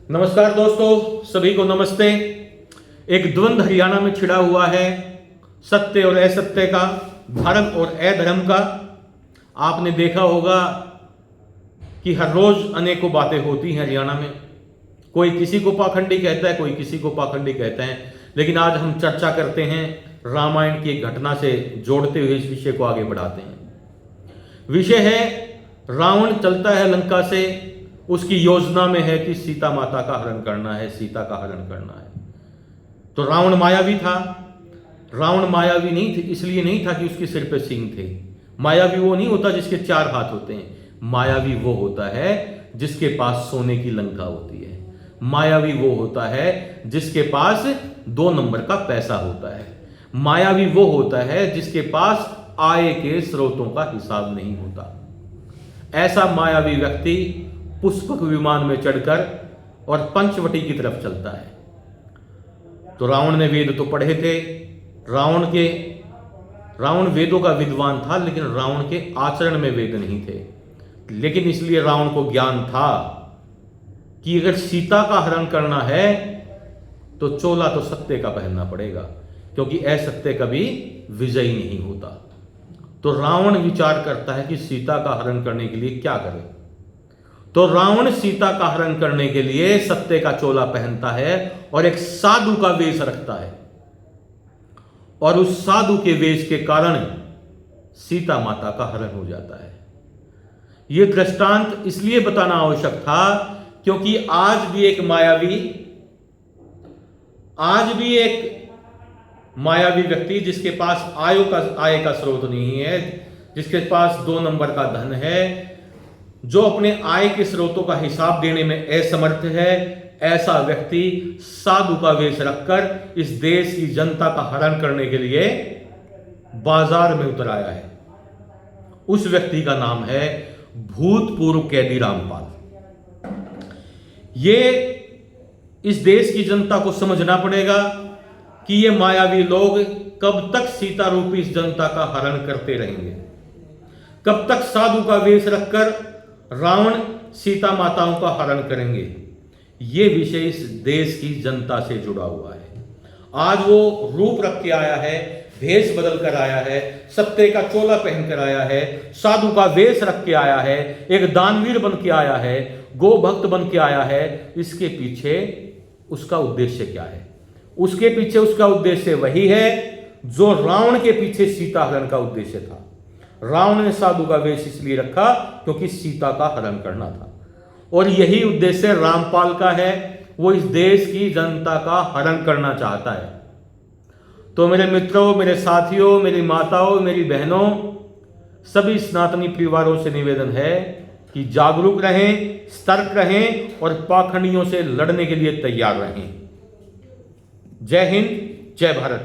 नमस्कार दोस्तों, सभी को नमस्ते। एक द्वंद्व हरियाणा में छिड़ा हुआ है, सत्य और असत्य का, धर्म और अधर्म का। आपने देखा होगा कि हर रोज अनेकों बातें होती हैं हरियाणा में। कोई किसी को पाखंडी कहता है, कोई किसी को पाखंडी कहता है। लेकिन आज हम चर्चा करते हैं, रामायण की एक घटना से जोड़ते हुए इस विषय को आगे बढ़ाते हैं। विषय है, रावण चलता है लंका से। उसकी योजना में है कि सीता माता का हरण करना है, सीता का हरण करना है। तो रावण मायावी था। रावण मायावी नहीं थे, इसलिए नहीं था कि उसके सिर पे सींग थे। मायावी वो नहीं होता जिसके 4 हाथ होते हैं। मायावी वो होता है जिसके पास सोने की लंका होती है। मायावी वो होता है जिसके पास 2 नंबर का पैसा होता है। मायावी वो होता है जिसके पास आय के स्रोतों का हिसाब नहीं होता। ऐसा मायावी व्यक्ति पुष्पक विमान में चढ़कर और पंचवटी की तरफ चलता है। तो रावण ने वेद तो पढ़े थे। रावण वेदों का विद्वान था, लेकिन रावण के आचरण में वेद नहीं थे। लेकिन इसलिए रावण को ज्ञान था कि अगर सीता का हरण करना है तो चोला तो सत्य का पहनना पड़ेगा, क्योंकि असत्य कभी विजयी नहीं होता। तो रावण विचार करता है कि सीता का हरण करने के लिए क्या करे। तो रावण सीता का हरण करने के लिए सत्य का चोला पहनता है और एक साधु का वेश रखता है। और उस साधु के वेश के कारण सीता माता का हरण हो जाता है। यह दृष्टांत इसलिए बताना आवश्यक था क्योंकि आज भी एक मायावी व्यक्ति जिसके पास आय का स्रोत नहीं है, जिसके पास 2 नंबर का धन है, जो अपने आय के स्रोतों का हिसाब देने में असमर्थ है, ऐसा व्यक्ति साधु का वेश रखकर इस देश की जनता का हरण करने के लिए बाजार में उतर आया है। उस व्यक्ति का नाम है भूतपूर्व कैदी रामपाल। ये इस देश की जनता को समझना पड़ेगा कि ये मायावी लोग कब तक सीता रूपी इस जनता का हरण करते रहेंगे। कब तक साधु का वेश रखकर रावण सीता माताओं का हरण करेंगे। ये विषय इस देश की जनता से जुड़ा हुआ है। आज वो रूप रख के आया है, भेष बदल कर आया है, सत्य का चोला पहन कर आया है, साधु का वेश रख के आया है, एक दानवीर बन के आया है, गो भक्त बन के आया है। इसके पीछे उसका उद्देश्य क्या है? उसके पीछे उसका उद्देश्य वही है जो रावण के पीछे सीता हरण का उद्देश्य था। रावण ने साधु का वेश इसलिए रखा क्योंकि सीता का हरण करना था, और यही उद्देश्य रामपाल का है। वो इस देश की जनता का हरण करना चाहता है। तो मेरे मित्रों, मेरे साथियों, मेरी माताओं, मेरी बहनों, सभी सनातनी परिवारों से निवेदन है कि जागरूक रहें, सतर्क रहें और पाखंडियों से लड़ने के लिए तैयार रहें। जय हिंद, जय भारत।